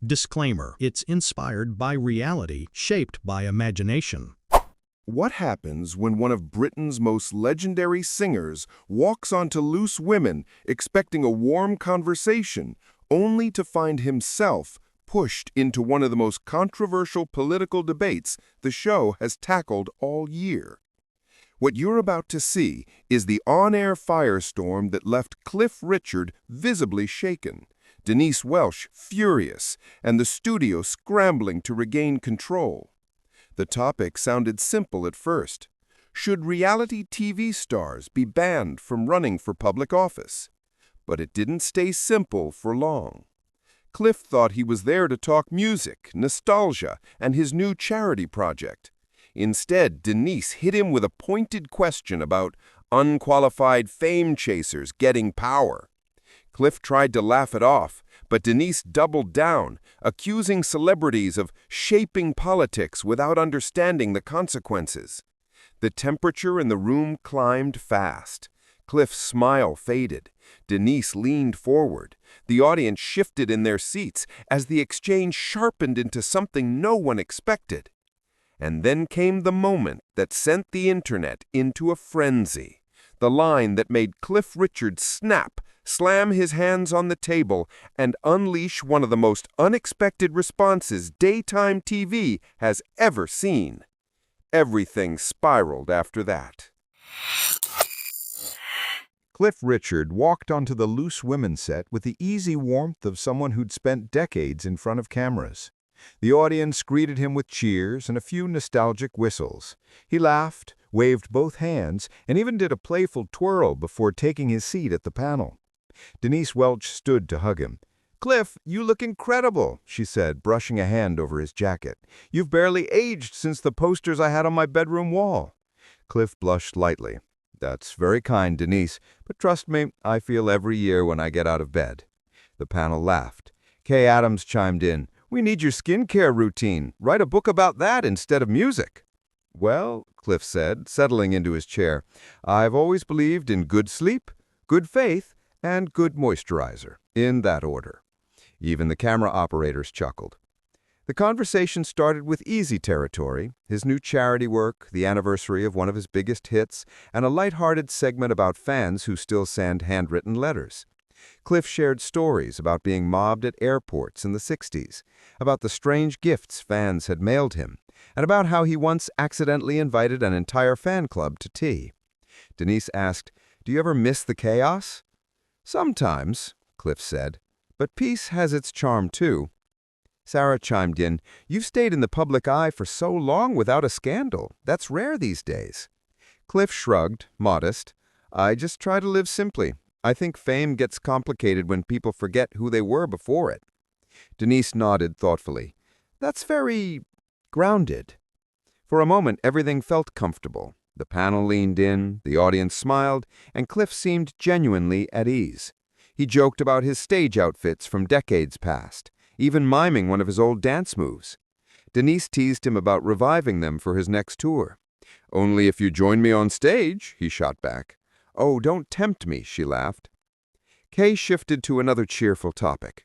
Disclaimer: it's inspired by reality, shaped by imagination. What happens when one of Britain's most legendary singers walks onto Loose Women expecting a warm conversation, only to find himself pushed into one of the most controversial political debates the show has tackled all year? What you're about to see is the on-air firestorm that left Cliff Richard visibly shaken, Denise Welch furious, and the studio scrambling to regain control. The topic sounded simple at first. Should reality TV stars be banned from running for public office? But it didn't stay simple for long. Cliff thought he was there to talk music, nostalgia, and his new charity project. Instead, Denise hit him with a pointed question about unqualified fame chasers getting power. Cliff tried to laugh it off, but Denise doubled down, accusing celebrities of shaping politics without understanding the consequences. The temperature in the room climbed fast. Cliff's smile faded. Denise leaned forward. The audience shifted in their seats as the exchange sharpened into something no one expected. And then came the moment that sent the internet into a frenzy. The line that made Cliff Richard snap, slam his hands on the table, and unleash one of the most unexpected responses daytime TV has ever seen. Everything spiraled after that. Cliff Richard walked onto the Loose Women set with the easy warmth of someone who'd spent decades in front of cameras. The audience greeted him with cheers and a few nostalgic whistles. He laughed, waved both hands, and even did a playful twirl before taking his seat at the panel. Denise Welch stood to hug him. "Cliff, you look incredible," she said, brushing a hand over his jacket. "You've barely aged since the posters I had on my bedroom wall." Cliff blushed lightly. "That's very kind, Denise, but trust me, I feel every year when I get out of bed." The panel laughed. Kay Adams chimed in. "We need your skincare routine. Write a book about that instead of music." "Well," Cliff said, settling into his chair, "I've always believed in good sleep, good faith, and good moisturizer, in that order." Even the camera operators chuckled. The conversation started with easy territory, his new charity work, the anniversary of one of his biggest hits, and a lighthearted segment about fans who still send handwritten letters. Cliff shared stories about being mobbed at airports in the 60s, about the strange gifts fans had mailed him, and about how he once accidentally invited an entire fan club to tea. Denise asked, "Do you ever miss the chaos?" "Sometimes," Cliff said, "but peace has its charm too." Sarah chimed in, "You've stayed in the public eye for so long without a scandal. That's rare these days." Cliff shrugged, modest. "I just try to live simply. I think fame gets complicated when people forget who they were before it." Denise nodded thoughtfully. "That's very grounded." For a moment, everything felt comfortable. The panel leaned in, the audience smiled, and Cliff seemed genuinely at ease. He joked about his stage outfits from decades past, even miming one of his old dance moves. Denise teased him about reviving them for his next tour. "Only if you join me on stage," he shot back. "Oh, don't tempt me," she laughed. Kay shifted to another cheerful topic.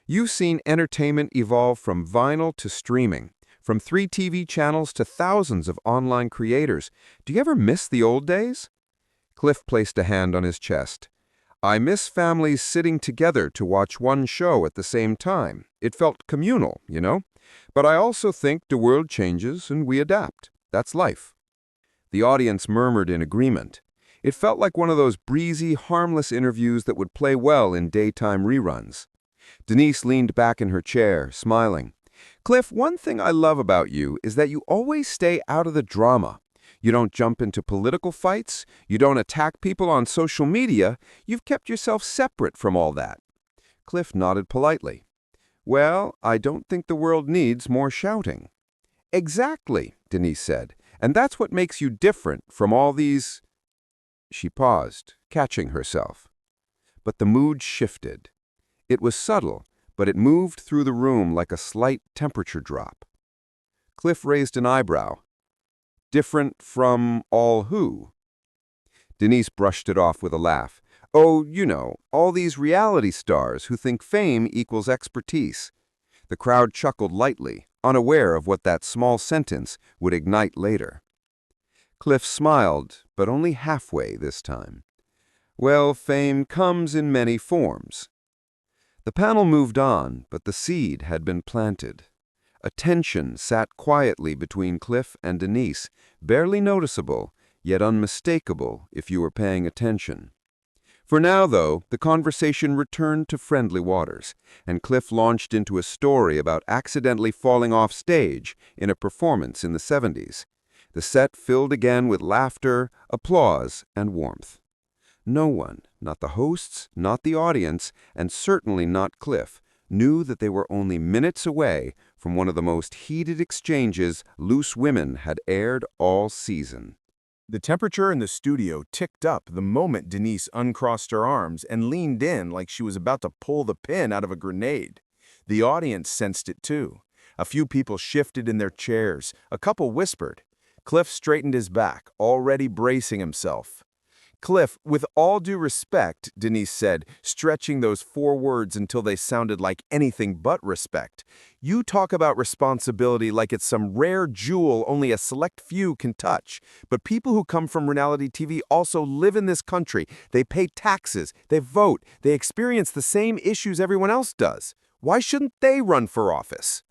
"You've seen entertainment evolve from vinyl to streaming, from 3 TV channels to thousands of online creators. Do you ever miss the old days?" Cliff placed a hand on his chest. "I miss families sitting together to watch one show at the same time. It felt communal, you know? But I also think the world changes and we adapt. That's life." The audience murmured in agreement. It felt like one of those breezy, harmless interviews that would play well in daytime reruns. Denise leaned back in her chair, smiling. "Cliff, one thing I love about you is that you always stay out of the drama. You don't jump into political fights. You don't attack people on social media. You've kept yourself separate from all that." Cliff nodded politely. "Well, I don't think the world needs more shouting." "Exactly," Denise said. "And that's what makes you different from all these—" She paused, catching herself. But the mood shifted. It was subtle, but it moved through the room like a slight temperature drop. Cliff raised an eyebrow. "Different from all who?" Denise brushed it off with a laugh. "Oh, you know, all these reality stars who think fame equals expertise. The crowd chuckled lightly, unaware of what that small sentence would ignite later. Cliff smiled, but only halfway this time. Well, fame comes in many forms. The panel moved on, but the seed had been planted. A tension sat quietly between Cliff and Denise, barely noticeable, yet unmistakable if you were paying attention. For now, though, the conversation returned to friendly waters, and Cliff launched into a story about accidentally falling off stage in a performance in the 70s. The set filled again with laughter, applause, and warmth. No one, not the hosts, not the audience, and certainly not Cliff, knew that they were only minutes away from one of the most heated exchanges Loose Women had aired all season. The temperature in the studio ticked up the moment Denise uncrossed her arms and leaned in like she was about to pull the pin out of a grenade. The audience sensed it too. A few people shifted in their chairs. A couple whispered. Cliff straightened his back, already bracing himself. "Cliff, with all due respect," Denise said, stretching those 4 words until they sounded like anything but respect. "You talk about responsibility like it's some rare jewel only a select few can touch. But people who come from reality TV also live in this country. They pay taxes, they vote, they experience the same issues everyone else does. Why shouldn't they run for office?"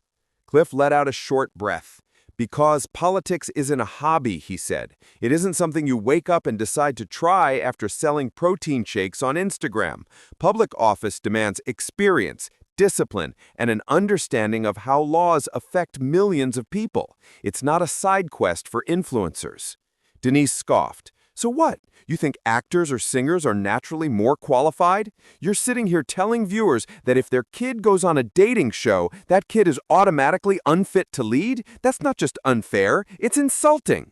Cliff let out a short breath. "Because politics isn't a hobby," he said. "It isn't something you wake up and decide to try after selling protein shakes on Instagram. Public office demands experience, discipline, and an understanding of how laws affect millions of people. It's not a side quest for influencers." Denise scoffed. "So what? You think actors or singers are naturally more qualified? You're sitting here telling viewers that if their kid goes on a dating show, that kid is automatically unfit to lead? That's not just unfair, it's insulting."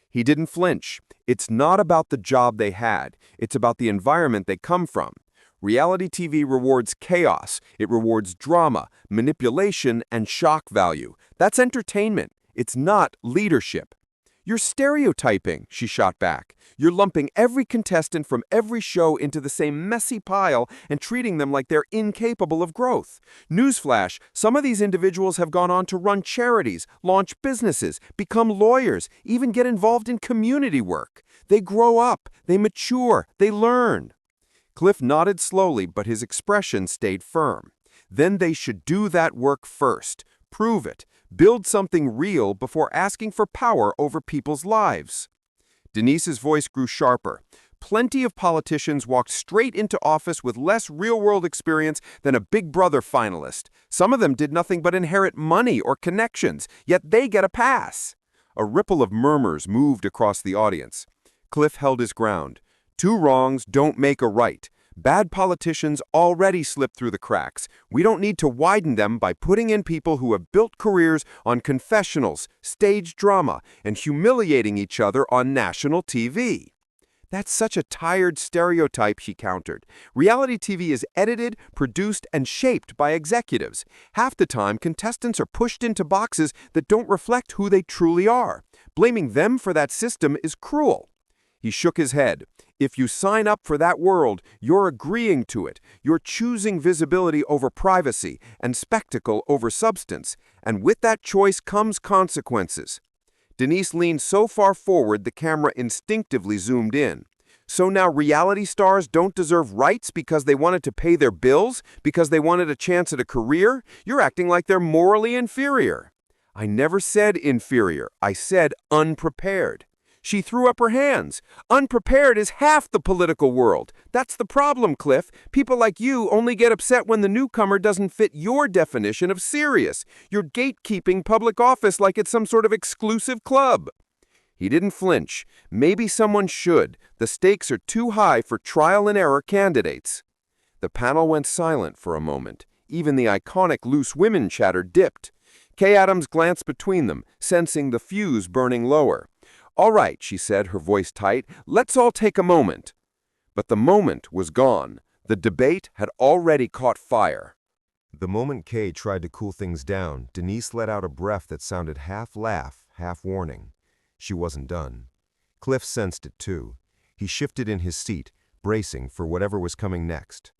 He didn't flinch. "It's not about the job they had. It's about the environment they come from. Reality TV rewards chaos. It rewards drama, manipulation, and shock value. That's entertainment. It's not leadership." "You're stereotyping," she shot back. "You're lumping every contestant from every show into the same messy pile and treating them like they're incapable of growth. Newsflash, some of these individuals have gone on to run charities, launch businesses, become lawyers, even get involved in community work. They grow up, they mature, they learn." Cliff nodded slowly, but his expression stayed firm. "Then they should do that work first. Prove it. Build something real before asking for power over people's lives." Denise's voice grew sharper. "Plenty of politicians walked straight into office with less real-world experience than a Big Brother finalist. Some of them did nothing but inherit money or connections, yet they get a pass." A ripple of murmurs moved across the audience. Cliff held his ground. "Two wrongs don't make a right. Bad politicians already slip through the cracks. We don't need to widen them by putting in people who have built careers on confessionals, stage drama, and humiliating each other on national TV." "That's such a tired stereotype," she countered. "Reality TV is edited, produced, and shaped by executives. Half the time, contestants are pushed into boxes that don't reflect who they truly are. Blaming them for that system is cruel." He shook his head. "If you sign up for that world, you're agreeing to it. You're choosing visibility over privacy and spectacle over substance. And with that choice comes consequences." Denise leaned so far forward the camera instinctively zoomed in. "So now reality stars don't deserve rights because they wanted to pay their bills? Because they wanted a chance at a career? You're acting like they're morally inferior." "I never said inferior. I said unprepared." She threw up her hands. "Unprepared is half the political world. That's the problem, Cliff. People like you only get upset when the newcomer doesn't fit your definition of serious. You're gatekeeping public office like it's some sort of exclusive club." He didn't flinch. "Maybe someone should. The stakes are too high for trial-and-error candidates." The panel went silent for a moment. Even the iconic Loose Women chatter dipped. Kay Adams glanced between them, sensing the fuse burning lower. "All right," she said, her voice tight, "let's all take a moment." But the moment was gone. The debate had already caught fire. The moment Kay tried to cool things down, Denise let out a breath that sounded half laugh, half warning. She wasn't done. Cliff sensed it too. He shifted in his seat, bracing for whatever was coming next.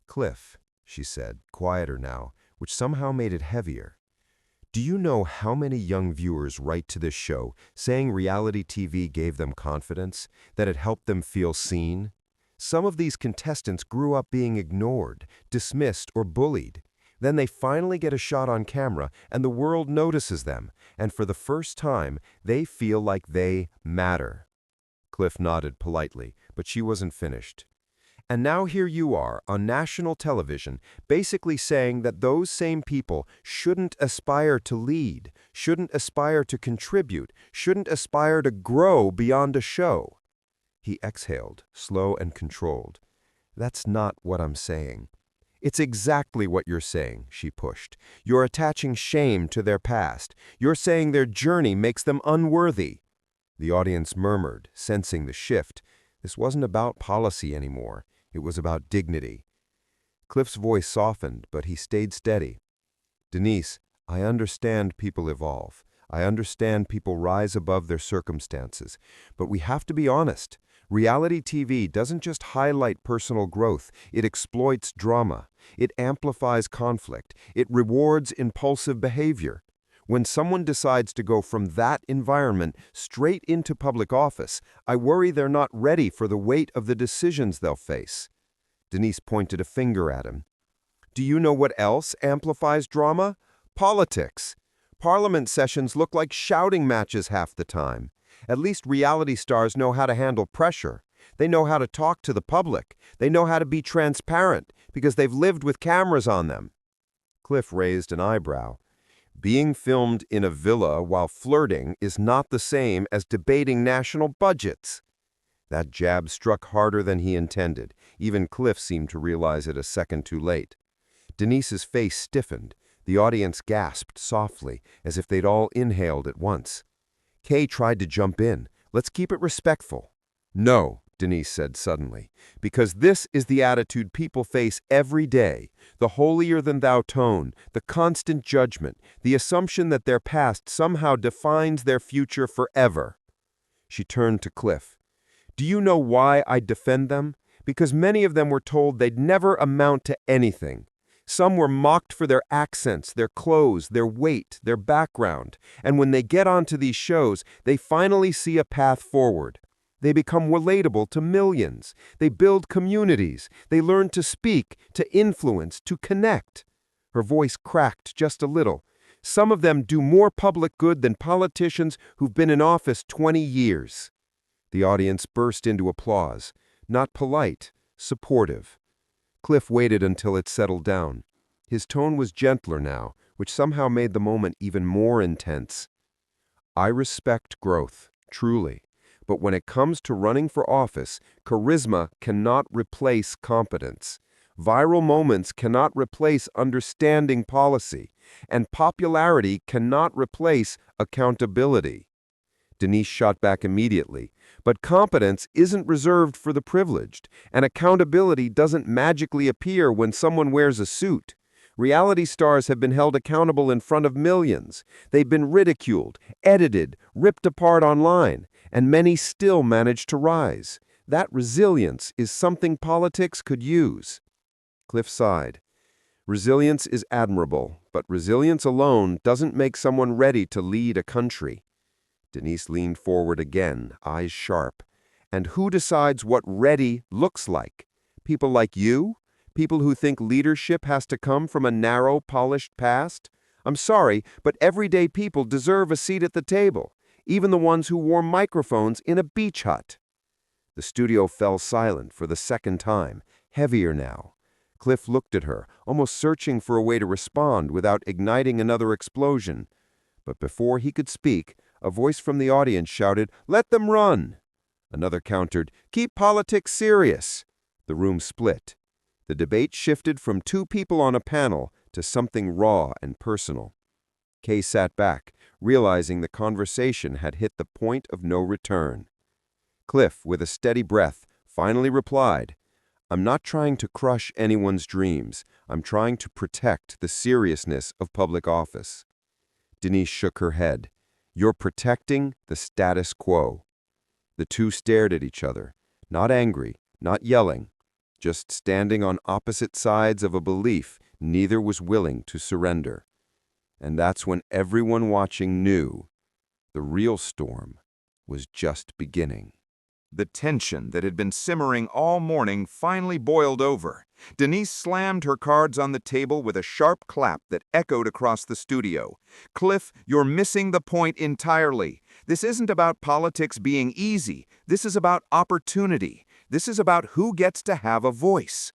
"Cliff," she said, quieter now, which somehow made it heavier. Do you know how many young viewers write to this show saying reality TV gave them confidence, that it helped them feel seen? Some of these contestants grew up being ignored, dismissed, or bullied. Then they finally get a shot on camera and the world notices them, and for the first time, they feel like they matter. Cliff nodded politely, but she wasn't finished. And now here you are, on national television, basically saying that those same people shouldn't aspire to lead, shouldn't aspire to contribute, shouldn't aspire to grow beyond a show. He exhaled, slow and controlled. That's not what I'm saying. It's exactly what you're saying, she pushed. You're attaching shame to their past. You're saying their journey makes them unworthy. The audience murmured, sensing the shift. This wasn't about policy anymore. It was about dignity. Cliff's voice softened, but he stayed steady. Denise, I understand people evolve. I understand people rise above their circumstances. But we have to be honest. Reality TV doesn't just highlight personal growth. It exploits drama. It amplifies conflict. It rewards impulsive behavior. When someone decides to go from that environment straight into public office, I worry they're not ready for the weight of the decisions they'll face. Denise pointed a finger at him. Do you know what else amplifies drama? Politics. Parliament sessions look like shouting matches half the time. At least reality stars know how to handle pressure. They know how to talk to the public. They know how to be transparent because they've lived with cameras on them. Cliff raised an eyebrow. Being filmed in a villa while flirting is not the same as debating national budgets. That jab struck harder than he intended. Even Cliff seemed to realize it a second too late. Denise's face stiffened. The audience gasped softly, as if they'd all inhaled at once. Kay tried to jump in. Let's keep it respectful. No, Denise said suddenly, because this is the attitude people face every day, the holier-than-thou tone, the constant judgment, the assumption that their past somehow defines their future forever. She turned to Cliff. Do you know why I defend them? Because many of them were told they'd never amount to anything. Some were mocked for their accents, their clothes, their weight, their background, and when they get onto these shows, they finally see a path forward. They become relatable to millions. They build communities. They learn to speak, to influence, to connect. Her voice cracked just a little. Some of them do more public good than politicians who've been in office 20 years. The audience burst into applause. Not polite, supportive. Cliff waited until it settled down. His tone was gentler now, which somehow made the moment even more intense. I respect growth, truly. But when it comes to running for office, charisma cannot replace competence. Viral moments cannot replace understanding policy, and popularity cannot replace accountability. Denise shot back immediately. But competence isn't reserved for the privileged, and accountability doesn't magically appear when someone wears a suit. Reality stars have been held accountable in front of millions. They've been ridiculed, edited, ripped apart online, and many still manage to rise. That resilience is something politics could use. Cliff sighed. Resilience is admirable, but resilience alone doesn't make someone ready to lead a country. Denise leaned forward again, eyes sharp. And who decides what ready looks like? People like you? People who think leadership has to come from a narrow, polished past? I'm sorry, but everyday people deserve a seat at the table, even the ones who wore microphones in a beach hut. The studio fell silent for the second time, heavier now. Cliff looked at her, almost searching for a way to respond without igniting another explosion. But before he could speak, a voice from the audience shouted, "Let them run!" Another countered, "Keep politics serious!" The room split. The debate shifted from two people on a panel to something raw and personal. Kay sat back, realizing the conversation had hit the point of no return. Cliff, with a steady breath, finally replied, "I'm not trying to crush anyone's dreams. I'm trying to protect the seriousness of public office." Denise shook her head. You're protecting the status quo. The two stared at each other, not angry, not yelling, just standing on opposite sides of a belief Neither was willing to surrender. And that's when everyone watching knew the real storm was just beginning. The tension that had been simmering all morning finally boiled over. Denise slammed her cards on the table with a sharp clap that echoed across the studio. "Cliff, you're missing the point entirely. This isn't about politics being easy. This is about opportunity. This is about who gets to have a voice."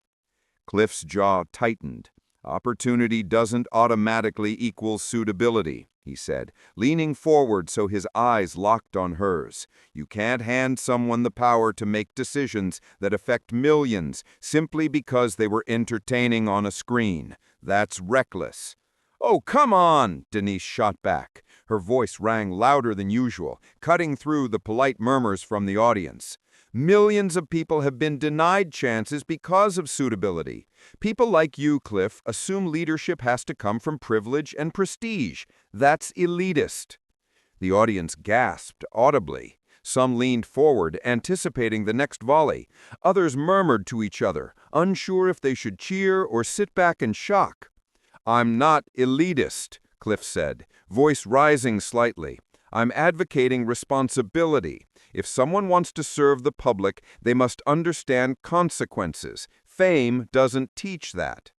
Cliff's jaw tightened. "Opportunity doesn't automatically equal suitability," he said, leaning forward so his eyes locked on hers. "You can't hand someone the power to make decisions that affect millions simply because they were entertaining on a screen. That's reckless." "Oh, come on," Denise shot back. Her voice rang louder than usual, cutting through the polite murmurs from the audience. "Millions of people have been denied chances because of suitability. People like you, Cliff, assume leadership has to come from privilege and prestige. That's elitist." The audience gasped audibly. Some leaned forward, anticipating the next volley. Others murmured to each other, unsure if they should cheer or sit back in shock. "I'm not elitist," Cliff said, voice rising slightly. "I'm advocating responsibility. If someone wants to serve the public, they must understand consequences. Fame doesn't teach that."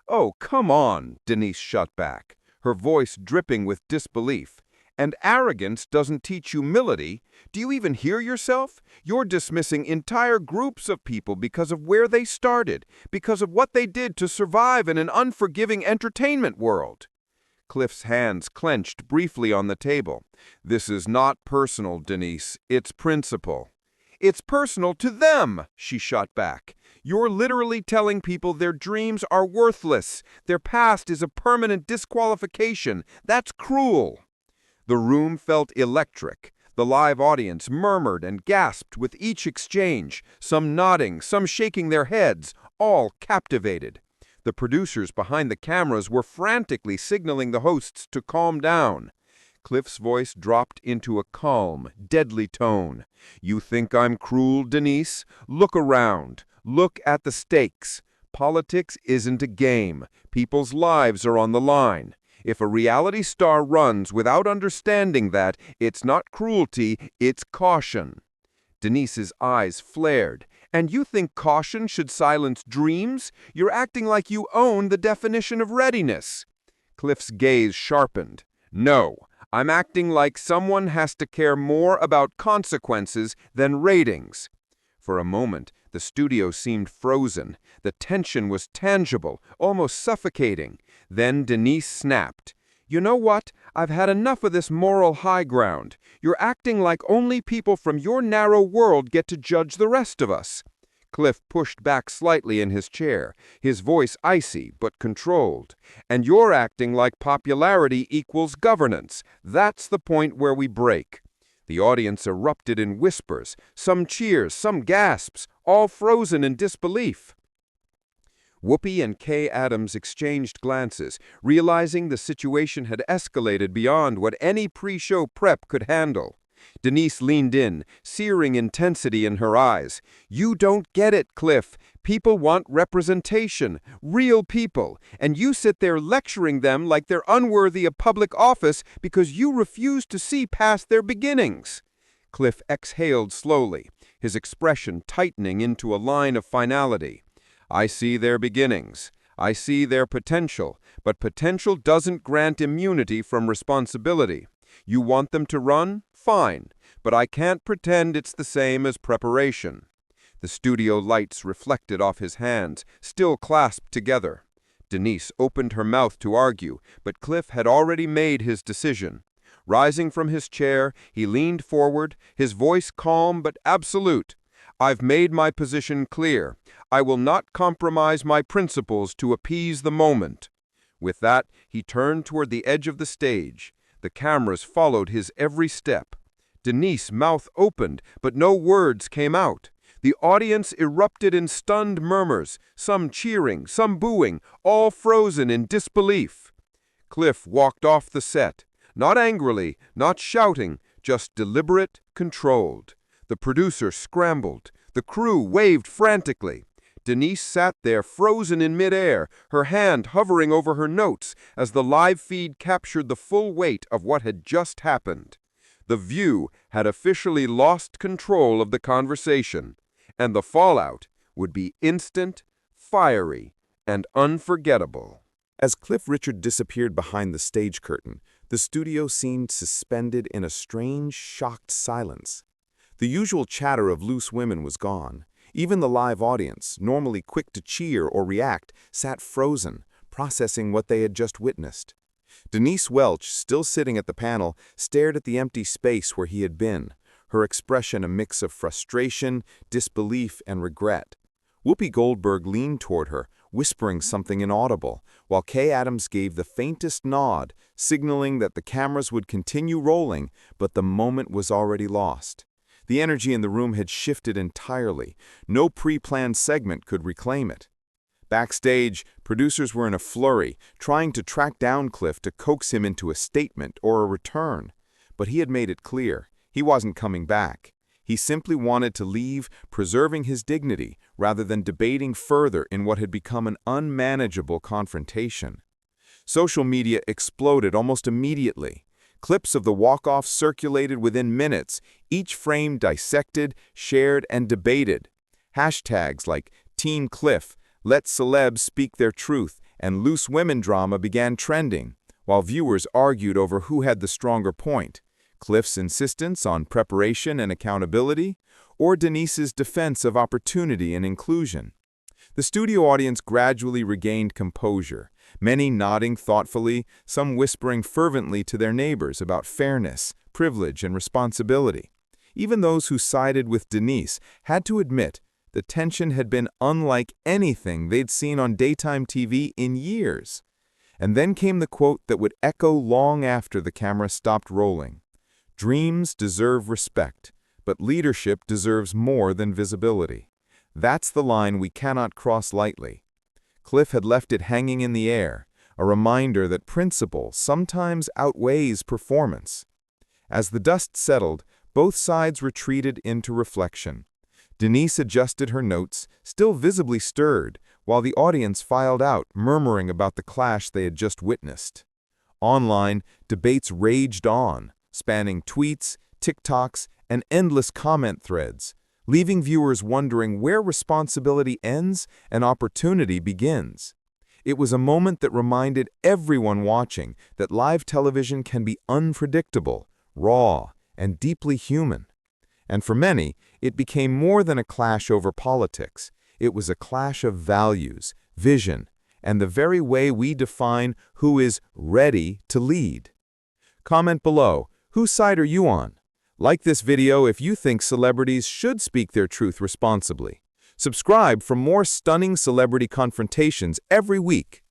"Oh, come on," Denise shot back, her voice dripping with disbelief. "And arrogance doesn't teach humility. Do you even hear yourself? You're dismissing entire groups of people because of where they started, because of what they did to survive in an unforgiving entertainment world." Cliff's hands clenched briefly on the table. "This is not personal, Denise. It's principle." "It's personal to them," she shot back. "You're literally telling people their dreams are worthless. Their past is a permanent disqualification. That's cruel." The room felt electric. The live audience murmured and gasped with each exchange, some nodding, some shaking their heads, all captivated. The producers behind the cameras were frantically signaling the hosts to calm down. Cliff's voice dropped into a calm, deadly tone. "You think I'm cruel, Denise? Look around. Look at the stakes. Politics isn't a game. People's lives are on the line. If a reality star runs without understanding that, it's not cruelty, it's caution." Denise's eyes flared. "And you think caution should silence dreams? You're acting like you own the definition of readiness." Cliff's gaze sharpened. "No, I'm acting like someone has to care more about consequences than ratings." For a moment, the studio seemed frozen. The tension was tangible, almost suffocating. Then Denise snapped. "You know what? I've had enough of this moral high ground. You're acting like only people from your narrow world get to judge the rest of us." Cliff pushed back slightly in his chair, his voice icy but controlled. "And you're acting like popularity equals governance. That's the point where we break." The audience erupted in whispers, some cheers, some gasps, all frozen in disbelief. Whoopi and Kay Adams exchanged glances, realizing the situation had escalated beyond what any pre-show prep could handle. Denise leaned in, searing intensity in her eyes. "You don't get it, Cliff. People want representation, real people, and you sit there lecturing them like they're unworthy of public office because you refuse to see past their beginnings." Cliff exhaled slowly, his expression tightening into a line of finality. "I see their beginnings. I see their potential, but potential doesn't grant immunity from responsibility. You want them to run? Fine, but I can't pretend it's the same as preparation." The studio lights reflected off his hands, still clasped together. Denise opened her mouth to argue, but Cliff had already made his decision. Rising from his chair, he leaned forward, his voice calm but absolute. "I've made my position clear. I will not compromise my principles to appease the moment." With that, he turned toward the edge of the stage. The cameras followed his every step. Denise's mouth opened, but no words came out. The audience erupted in stunned murmurs, some cheering, some booing, all frozen in disbelief. Cliff walked off the set, not angrily, not shouting, just deliberate, controlled. The producer scrambled. The crew waved frantically. Denise sat there frozen in midair, her hand hovering over her notes as the live feed captured the full weight of what had just happened. The View had officially lost control of the conversation, and the fallout would be instant, fiery, and unforgettable. As Cliff Richard disappeared behind the stage curtain, the studio seemed suspended in a strange, shocked silence. The usual chatter of loose women was gone. Even the live audience, normally quick to cheer or react, sat frozen, processing what they had just witnessed. Denise Welch, still sitting at the panel, stared at the empty space where he had been, her expression a mix of frustration, disbelief, and regret. Whoopi Goldberg leaned toward her, whispering something inaudible, while Kay Adams gave the faintest nod, signaling that the cameras would continue rolling, but the moment was already lost. The energy in the room had shifted entirely. No pre-planned segment could reclaim it. Backstage, producers were in a flurry, trying to track down Cliff to coax him into a statement or a return. But he had made it clear, he wasn't coming back. He simply wanted to leave, preserving his dignity, rather than debating further in what had become an unmanageable confrontation. Social media exploded almost immediately. Clips of the walk-off circulated within minutes, each frame dissected, shared, and debated. Hashtags like Team Cliff, Let Celebs Speak Their Truth, and Loose Women drama began trending, while viewers argued over who had the stronger point, Cliff's insistence on preparation and accountability, or Denise's defense of opportunity and inclusion. The studio audience gradually regained composure, many nodding thoughtfully, some whispering fervently to their neighbors about fairness, privilege, and responsibility. Even those who sided with Denise had to admit the tension had been unlike anything they'd seen on daytime TV in years. And then came the quote that would echo long after the camera stopped rolling. "Dreams deserve respect, but leadership deserves more than visibility. That's the line we cannot cross lightly." Cliff had left it hanging in the air, a reminder that principle sometimes outweighs performance. As the dust settled, both sides retreated into reflection. Denise adjusted her notes, still visibly stirred, while the audience filed out, murmuring about the clash they had just witnessed. Online, debates raged on, spanning tweets, TikToks, and endless comment threads, leaving viewers wondering where responsibility ends and opportunity begins. It was a moment that reminded everyone watching that live television can be unpredictable, raw, and deeply human. And for many, it became more than a clash over politics. It was a clash of values, vision, and the very way we define who is ready to lead. Comment below, whose side are you on? Like this video if you think celebrities should speak their truth responsibly. Subscribe for more stunning celebrity confrontations every week.